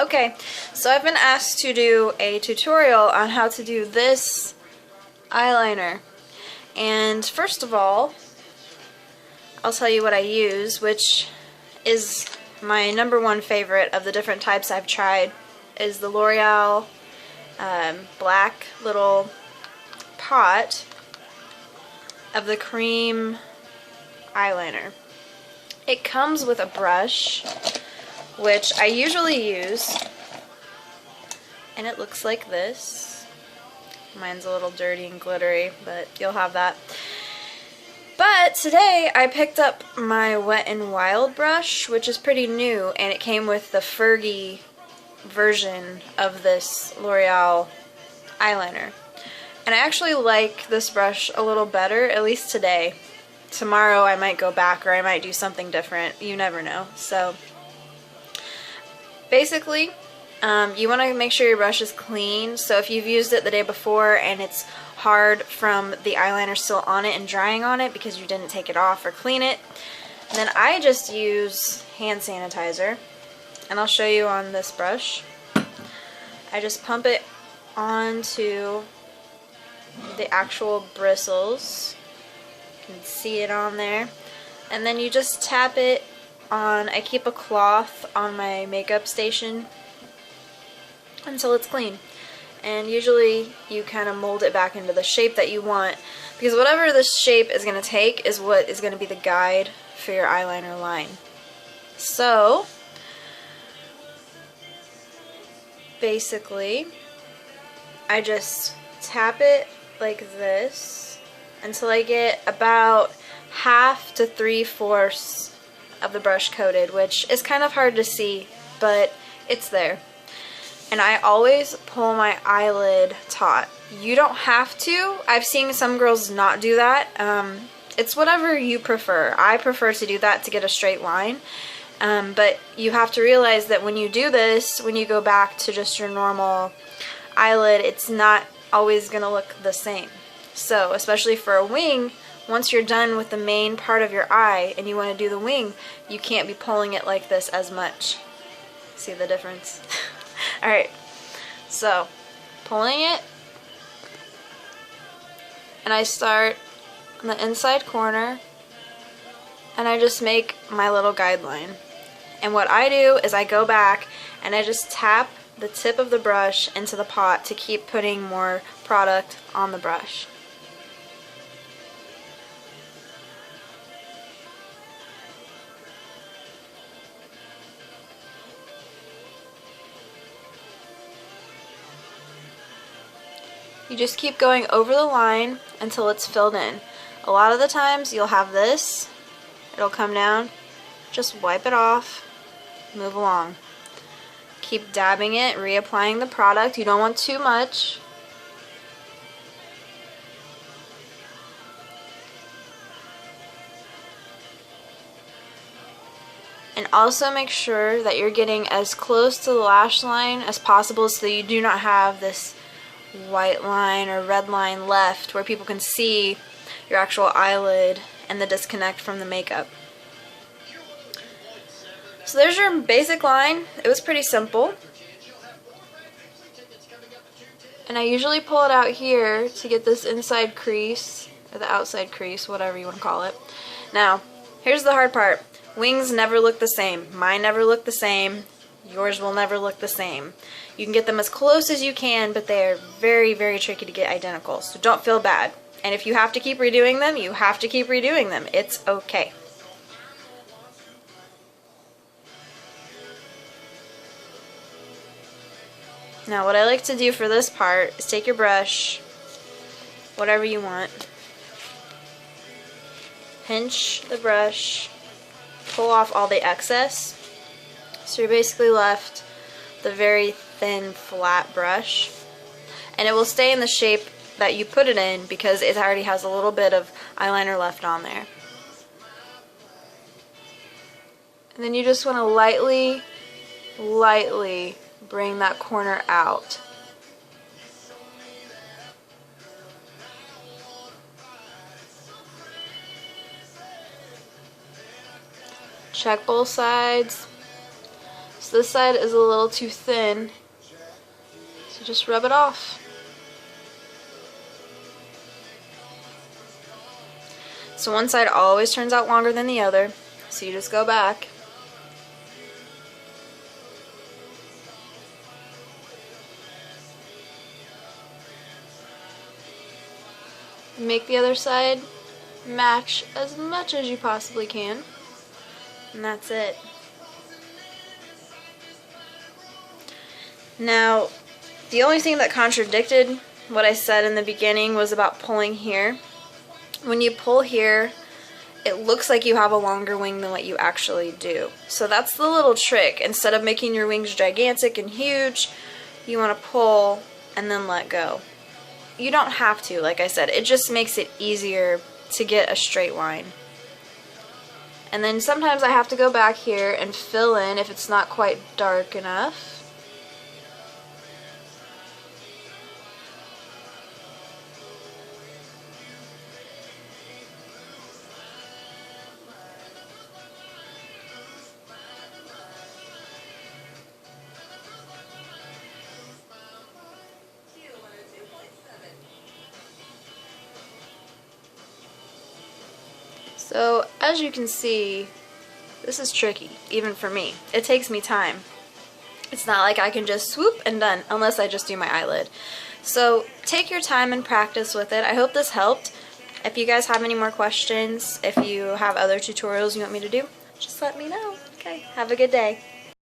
Okay, so I've been asked to do a tutorial on how to do this eyeliner. And first of all, I'll tell you what I use, which is my #1 favorite of the different types I've tried, is the L'Oreal black little pot of the cream eyeliner. It comes with a brush, which I usually use, and it looks like this. Mine's a little dirty and glittery, but you'll have that. But today I picked up my Wet n Wild brush, which is pretty new, and it came with the Fergie version of this L'Oreal eyeliner. And I actually like this brush a little better, at least today. Tomorrow I might go back, or I might do something different. You never know. So basically, you want to make sure your brush is clean. So if you've used it the day before and it's hard from the eyeliner still on it and drying on it because you didn't take it off or clean it, then I just use hand sanitizer. And I'll show you on this brush. I just pump it onto the actual bristles. You can see it on there. And then you just tap it on, I keep a cloth on my makeup station until it's clean. And usually you kind of mold it back into the shape that you want, because whatever this shape is going to take is what is going to be the guide for your eyeliner line. So basically I just tap it like this until I get about 1/2 to 3/4 of the brush coated, which is kind of hard to see, but it's there. And I always pull my eyelid taut. You don't have to. I've seen some girls not do that. It's whatever you prefer. I prefer to do that to get a straight line. But you have to realize that when you do this, when you go back to just your normal eyelid, it's not always going to look the same. So, especially for a wing, once you're done with the main part of your eye and you want to do the wing, you can't be pulling it like this as much. See the difference? Alright, so pulling it, and I start on the inside corner, and I just make my little guideline. And what I do is I go back and I just tap the tip of the brush into the pot to keep putting more product on the brush. You just keep going over the line until it's filled in. A lot of the times you'll have this, it'll come down, just wipe it off, move along. Keep dabbing it, reapplying the product. You don't want too much. And also make sure that you're getting as close to the lash line as possible so you do not have this white line or red line left where people can see your actual eyelid and the disconnect from the makeup. So there's your basic line. It was pretty simple. And I usually pull it out here to get this inside crease, or the outside crease, whatever you want to call it. Now, here's the hard part. Wings never look the same. Mine never look the same. Yours will never look the same. You can get them as close as you can, but they are very, very tricky to get identical. So don't feel bad. And if you have to keep redoing them, you have to keep redoing them. It's okay. Now what I like to do for this part is take your brush, whatever you want, pinch the brush, pull off all the excess, so you're basically left the very thin flat brush, and it will stay in the shape that you put it in because it already has a little bit of eyeliner left on there. And then you just want to lightly bring that corner out. Check both sides. So this side is a little too thin, so just rub it off. So one side always turns out longer than the other, so you just go back. Make the other side match as much as you possibly can, and that's it. Now, the only thing that contradicted what I said in the beginning was about pulling here. When you pull here, it looks like you have a longer wing than what you actually do. So that's the little trick. Instead of making your wings gigantic and huge, you want to pull and then let go. You don't have to, like I said, it just makes it easier to get a straight line. And then sometimes I have to go back here and fill in if it's not quite dark enough. So, as you can see, this is tricky, even for me. It takes me time. It's not like I can just swoop and done, unless I just do my eyelid. So, take your time and practice with it. I hope this helped. If you guys have any more questions, if you have other tutorials you want me to do, just let me know. Okay, have a good day.